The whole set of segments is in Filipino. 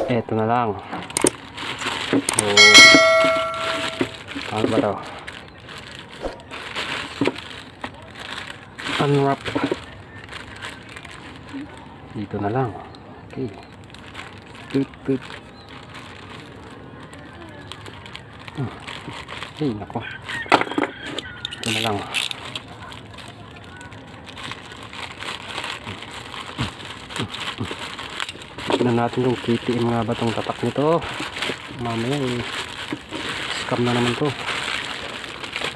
Eto na lang. Ano ba to? Unwrap. Dito na lang. Okay. Tut. Ay, nako. Ito na lang. Tignan natin kung KTM nga ba itong tatak nito. Mamaya scam na naman to.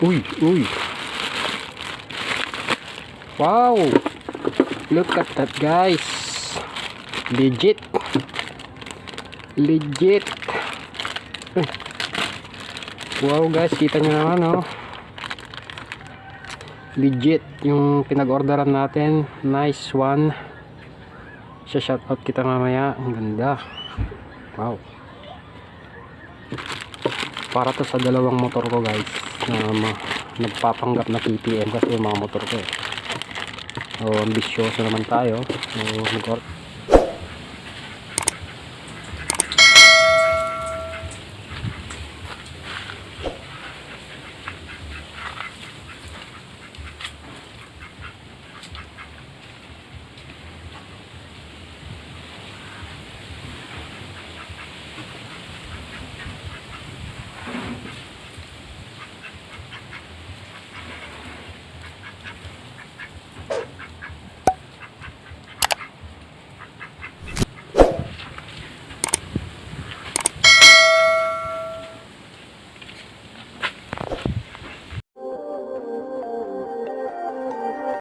Uy. Wow, look at that, guys. Legit. Wow, guys, kita nyo naman, oh. Legit yung pinag-orderan natin. Nice one. Shoutout kita mamaya. Ang ganda. Wow. Para to sa dalawang motor ko, guys, na nagpapanggap na KTM kasi yung mga motor ko. So ambisyoso naman tayo. So